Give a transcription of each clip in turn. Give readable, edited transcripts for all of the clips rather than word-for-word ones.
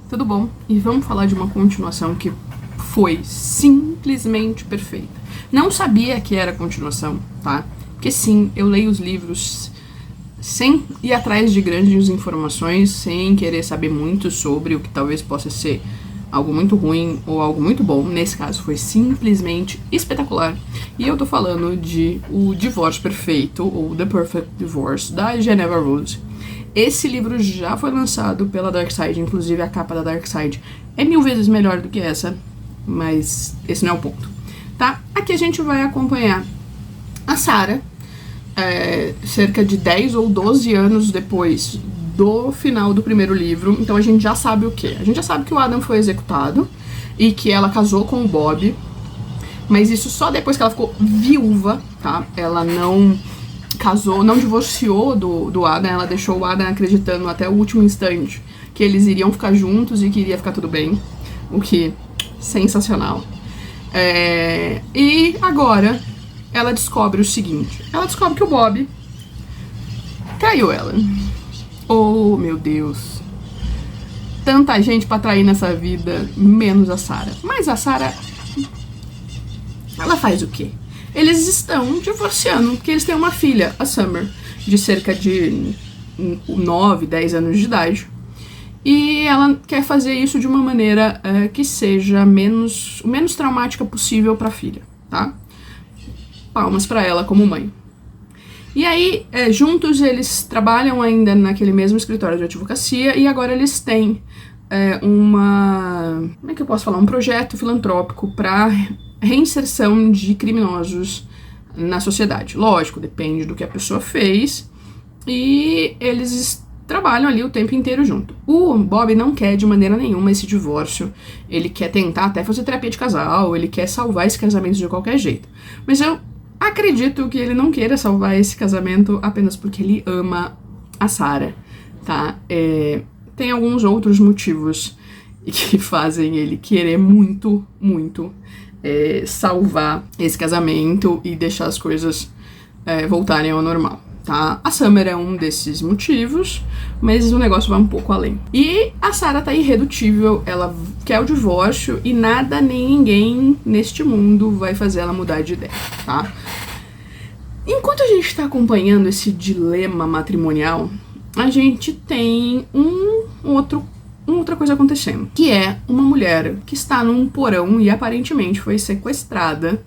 tudo bom? E vamos falar de uma continuação que foi simplesmente perfeita. Não sabia que era continuação, tá? Porque sim, eu leio os livros sem ir atrás de grandes informações, sem querer saber muito sobre o que talvez possa ser algo muito ruim ou algo muito bom. Nesse caso foi simplesmente espetacular. E eu tô falando de O Divórcio Perfeito, ou The Perfect Divorce, da Geneva Rose. Esse livro já foi lançado pela Dark Side, inclusive a capa da Dark Side é 1000 vezes melhor do que essa, mas esse não é o ponto, tá? Aqui a gente vai acompanhar a Sarah, cerca de 10 ou 12 anos depois do final do primeiro livro. Então a gente já sabe o quê? A gente já sabe que o Adam foi executado e que ela casou com o Bob, mas isso só depois que ela ficou viúva, tá? Ela não casou, não divorciou do Adam, ela deixou o Adam acreditando até o último instante que eles iriam ficar juntos e que iria ficar tudo bem, o que sensacional. E agora ela descobre o seguinte, ela descobre que o Bob traiu ela. Oh, meu Deus. Tanta gente pra trair nessa vida, menos a Sarah. Mas a Sarah, ela faz o quê? Eles estão divorciando, porque eles têm uma filha, a Summer, de cerca de 9, 10 anos de idade. E ela quer fazer isso de uma maneira que seja o menos traumática possível pra filha, tá? Palmas pra ela como mãe. E aí, juntos eles trabalham ainda naquele mesmo escritório de advocacia e agora eles têm como é que eu posso falar? Um projeto filantrópico para reinserção de criminosos na sociedade. Lógico, depende do que a pessoa fez e eles trabalham ali o tempo inteiro junto. O Bob não quer de maneira nenhuma esse divórcio, ele quer tentar até fazer terapia de casal, ele quer salvar esse casamento de qualquer jeito. Mas eu acredito que ele não queira salvar esse casamento apenas porque ele ama a Sarah, tá? Tem alguns outros motivos que fazem ele querer muito, muito salvar esse casamento e deixar as coisas voltarem ao normal, tá? A Summer é um desses motivos, mas o negócio vai um pouco além. E a Sarah tá irredutível, ela quer o divórcio e nada nem ninguém neste mundo vai fazer ela mudar de ideia, tá? Enquanto a gente tá acompanhando esse dilema matrimonial, a gente tem outra coisa acontecendo, que é uma mulher que está num porão e aparentemente foi sequestrada.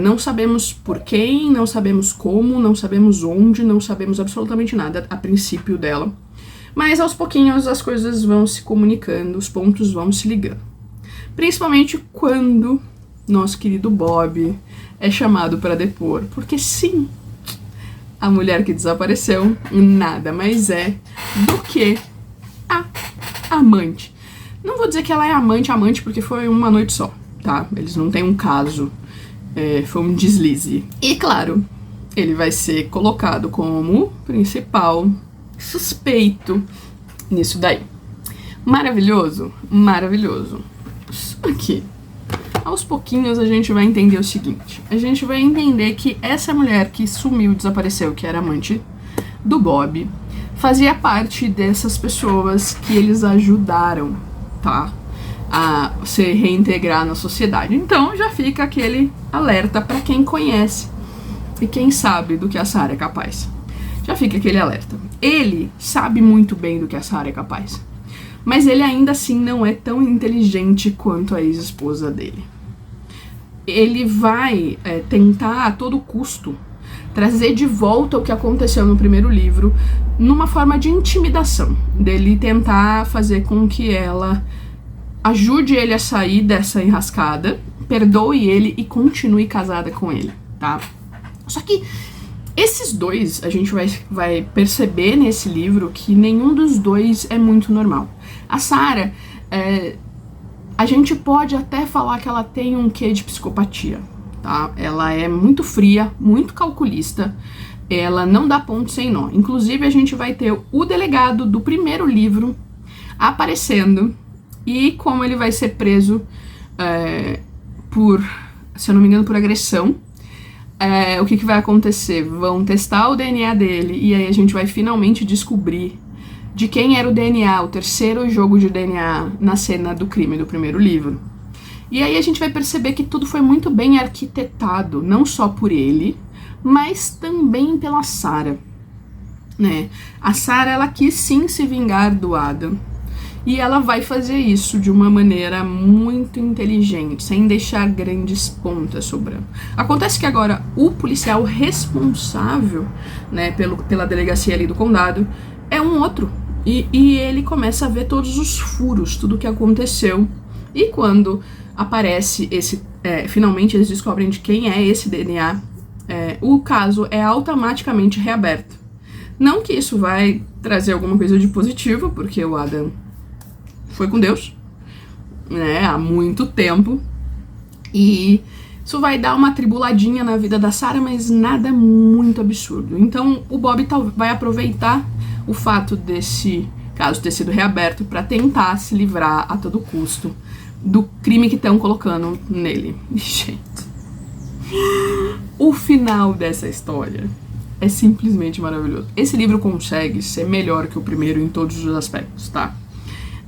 Não sabemos por quem, não sabemos como, não sabemos onde, não sabemos absolutamente nada a princípio dela. Mas aos pouquinhos as coisas vão se comunicando, os pontos vão se ligando. Principalmente quando nosso querido Bob é chamado para depor. Porque sim, a mulher que desapareceu nada mais é do que a amante. Não vou dizer que ela é amante, porque foi uma noite só, tá? Eles não têm um caso. Foi um deslize. E claro, ele vai ser colocado como principal suspeito nisso daí. Maravilhoso? Maravilhoso. Só que, aos pouquinhos, a gente vai entender o seguinte. A gente vai entender que essa mulher que sumiu, desapareceu, que era amante do Bob, fazia parte dessas pessoas que eles ajudaram, tá? A se reintegrar na sociedade. Então já fica aquele alerta para quem conhece e quem sabe do que a Sarah é capaz. Já fica aquele alerta. Ele sabe muito bem do que a Sarah é capaz, mas ele ainda assim não é tão inteligente quanto a ex-esposa dele. Ele vai tentar a todo custo trazer de volta o que aconteceu no primeiro livro numa forma de intimidação, dele tentar fazer com que ela ajude ele a sair dessa enrascada, perdoe ele e continue casada com ele, tá? Só que esses dois, a gente vai perceber nesse livro que nenhum dos dois é muito normal. A Sarah, a gente pode até falar que ela tem um quê de psicopatia, tá? Ela é muito fria, muito calculista, ela não dá ponto sem nó. Inclusive, a gente vai ter o delegado do primeiro livro aparecendo e como ele vai ser preso por, se eu não me engano, por agressão. O que vai acontecer? Vão testar o DNA dele e aí a gente vai finalmente descobrir de quem era o DNA, o terceiro jogo de DNA na cena do crime do primeiro livro. E aí a gente vai perceber que tudo foi muito bem arquitetado, não só por ele, mas também pela Sarah, né? A Sarah, ela quis sim se vingar do Adam, e ela vai fazer isso de uma maneira muito inteligente, sem deixar grandes pontas sobrando. Acontece que agora o policial responsável, né, pela delegacia ali do condado é um outro. E ele começa a ver todos os furos, tudo o que aconteceu. E quando aparece esse... finalmente eles descobrem de quem é esse DNA, o caso é automaticamente reaberto. Não que isso vai trazer alguma coisa de positivo, porque o Adam foi com Deus, né, há muito tempo, e isso vai dar uma tribuladinha na vida da Sarah, mas nada muito absurdo. Então o Bob vai aproveitar o fato desse caso ter sido reaberto para tentar se livrar a todo custo do crime que estão colocando nele. Gente, o final dessa história é simplesmente maravilhoso. Esse livro consegue ser melhor que o primeiro em todos os aspectos, tá?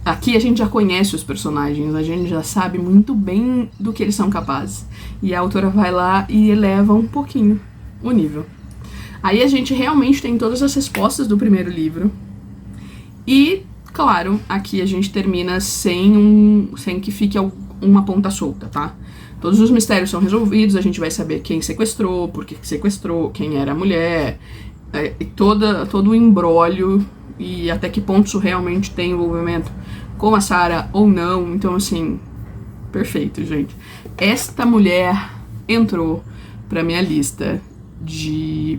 Aqui a gente já conhece os personagens, a gente já sabe muito bem do que eles são capazes. E a autora vai lá e eleva um pouquinho o nível. Aí a gente realmente tem todas as respostas do primeiro livro. E, claro, aqui a gente termina sem que fique uma ponta solta, tá? Todos os mistérios são resolvidos, a gente vai saber quem sequestrou, por que sequestrou, quem era a mulher, e todo o imbróglio e até que ponto isso realmente tem envolvimento com a Sarah ou não. Então, assim, perfeito, gente. Esta mulher entrou pra minha lista de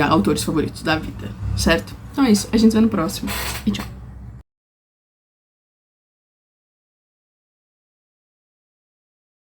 autores favoritos da vida, certo? Então é isso, a gente se vê no próximo. E tchau.